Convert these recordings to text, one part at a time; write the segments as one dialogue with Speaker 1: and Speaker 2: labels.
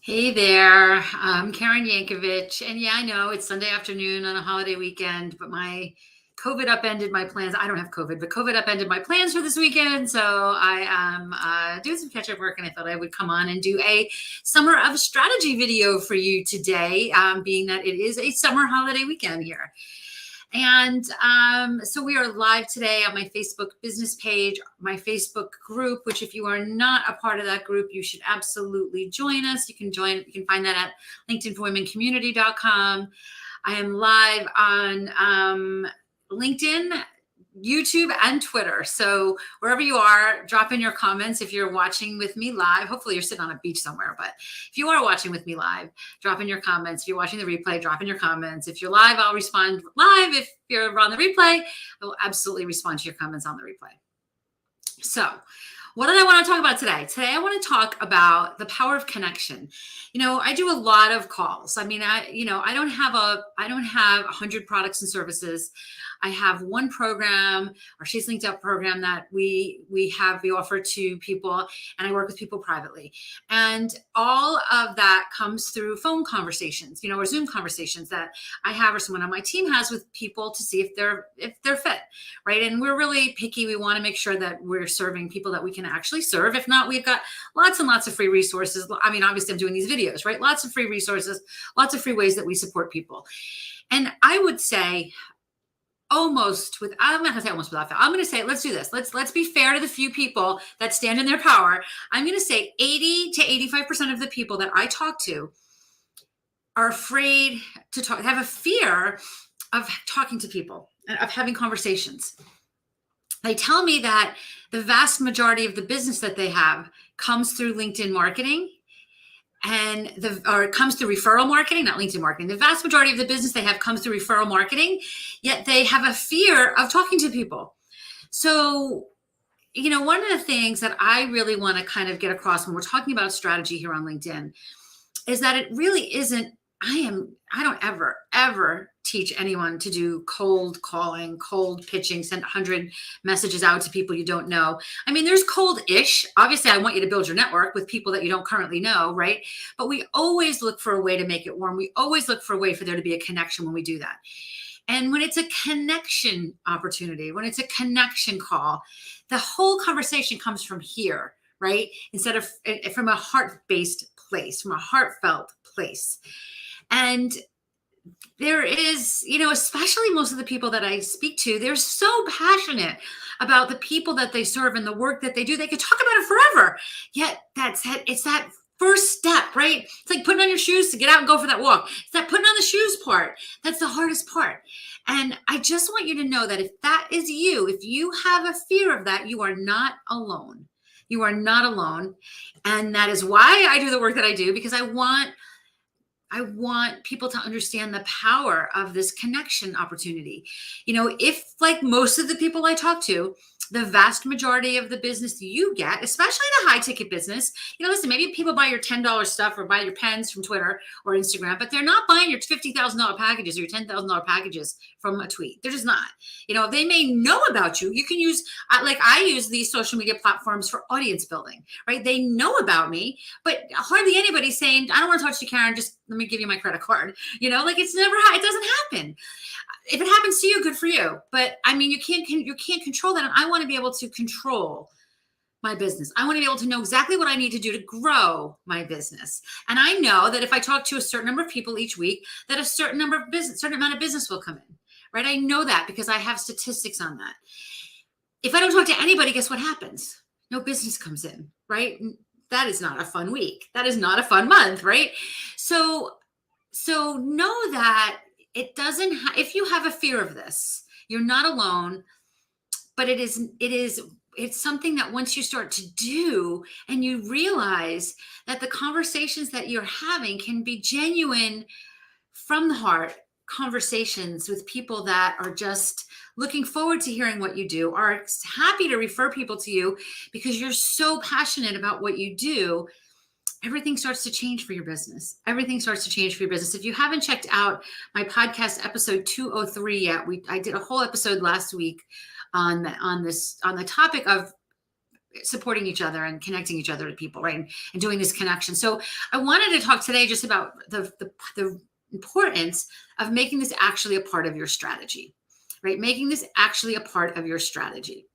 Speaker 1: Hey there, I'm Karen Yankovich. And yeah, I know it's Sunday afternoon on a holiday weekend, but my COVID upended my plans. I don't have COVID, but COVID upended my plans for this weekend. So I am doing some catch up work, and I thought I would come on and do a summer of strategy video for you today, being that it is a summer holiday weekend here. And so we are live today on my Facebook business page, my Facebook group, which if you are not a part of that group, you should absolutely join us. You can find that at LinkedInForWomenCommunity.com. I am live on LinkedIn, YouTube, and Twitter. So wherever you are, drop in your comments if you're watching with me live. Hopefully you're sitting on a beach somewhere, but if you are watching with me live, drop in your comments. If you're watching the replay, drop in your comments. If you're live, I'll respond live. If you're on the replay, I will absolutely respond to your comments on the replay. So what did I want to talk about today? Today, I want to talk about the power of connection. I do a lot of calls. I don't have 100 products and services. I have one program, our She's Linked Up program, that we offer to people, and I work with people privately. And all of that comes through phone conversations, or Zoom conversations that I have or someone on my team has with people to see if they're fit, right? And we're really picky. We want to make sure that we're serving people that we can actually serve. If not, we've got lots and lots of free resources. I mean, obviously I'm doing these videos, right? Lots of free resources, lots of free ways that we support people. And I would say I'm not going to say almost without fail. I'm going to say, let's do this. Let's be fair to the few people that stand in their power. I'm going to say 80 to 85% of the people that I talk to are afraid to talk, have a fear of talking to people, of having conversations. They tell me that the vast majority of the business that they have comes through LinkedIn marketing, or it comes through referral marketing, not LinkedIn marketing. The vast majority of the business they have comes through referral marketing, yet they have a fear of talking to people. So, one of the things that I really want to kind of get across when we're talking about strategy here on LinkedIn is that it really isn't, I don't ever teach anyone to do cold calling, cold pitching, send 100 messages out to people you don't know. I mean, there's cold-ish. Obviously, I want you to build your network with people that you don't currently know, right? But we always look for a way to make it warm. We always look for a way for there to be a connection when we do that. And when it's a connection opportunity, when it's a connection call, the whole conversation comes from here, right? Instead of from a heart-based place, from a heartfelt place. And there is, especially most of the people that I speak to, they're so passionate about the people that they serve and the work that they do. They could talk about it forever. Yet it's that first step, right? It's like putting on your shoes to get out and go for that walk. It's that putting on the shoes part. That's the hardest part. And I just want you to know that if that is you, if you have a fear of that, you are not alone. You are not alone. And that is why I do the work that I do, because I want people to understand the power of this connection opportunity. If, like most of the people I talk to, the vast majority of the business you get, especially the high ticket business, listen, maybe people buy your $10 stuff or buy your pens from Twitter or Instagram, but they're not buying your $50,000 packages or your $10,000 packages from a tweet. They're just not. They may know about you. You can use, I use these social media platforms for audience building, right? They know about me, but hardly anybody's saying, I don't want to talk to you, Karen, just let me give you my credit card. It doesn't happen. If it happens to you, good for you. But I mean, you can't control that. And I want to be able to control my business. I want to be able to know exactly what I need to do to grow my business. And I know that if I talk to a certain number of people each week, that a certain amount of business will come in, right? I know that because I have statistics on that. If I don't talk to anybody, guess what happens? No business comes in, right? That is not a fun week. That is not a fun month, right? So know that it doesn't, if you have a fear of this, you're not alone, but it's something that once you start to do and you realize that the conversations that you're having can be genuine, from the heart conversations with people that are just looking forward to hearing what you do, are happy to refer people to you because you're so passionate about what you do, everything starts to change for your business. Everything starts to change for your business. If you haven't checked out my podcast episode 203 yet, I did a whole episode last week on the topic of supporting each other and connecting each other to people, right? And doing this connection. So I wanted to talk today just about the importance of making this actually a part of your strategy, right? Making this actually a part of your strategy.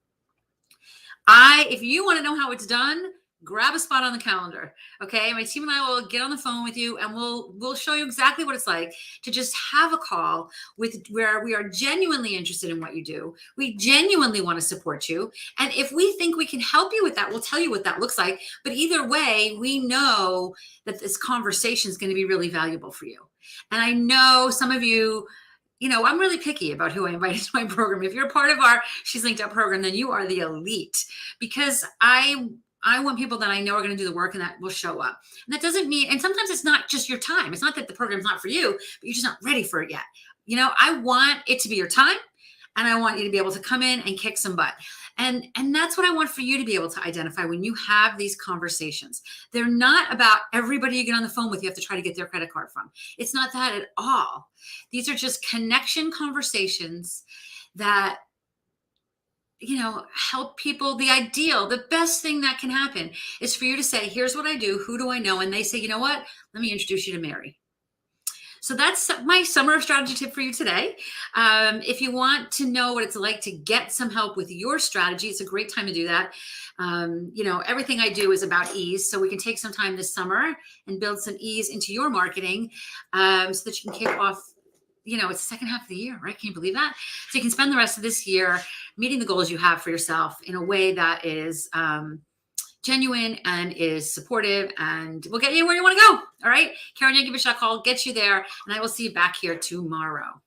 Speaker 1: If you want to know how it's done, grab a spot on the calendar. Okay. My team and I will get on the phone with you and we'll show you exactly what it's like to just have a call where we are genuinely interested in what you do. We genuinely want to support you. And if we think we can help you with that, we'll tell you what that looks like. But either way, we know that this conversation is going to be really valuable for you. And I know some of you, I'm really picky about who I invite into my program. If you're part of our She's Linked Up program, then you are the elite, because I want people that I know are going to do the work and that will show up. And that doesn't mean, and sometimes it's not just your time. It's not that the program's not for you, but you're just not ready for it yet. I want it to be your time, and I want you to be able to come in and kick some butt. And that's what I want for you to be able to identify when you have these conversations. They're not about everybody you get on the phone with, you have to try to get their credit card from. It's not that at all. These are just connection conversations that help people. The best thing that can happen is for you to say, here's what I do. Who do I know? And they say, you know what? Let me introduce you to Mary. So that's my summer strategy tip for you today. If you want to know what it's like to get some help with your strategy, it's a great time to do that. Everything I do is about ease. So we can take some time this summer and build some ease into your marketing so that you can kick off. It's the second half of the year, right? Can you believe that? So you can spend the rest of this year meeting the goals you have for yourself in a way that is genuine and is supportive and will get you where you want to go. All right. Karen Yankovich.call, get you there. And I will see you back here tomorrow.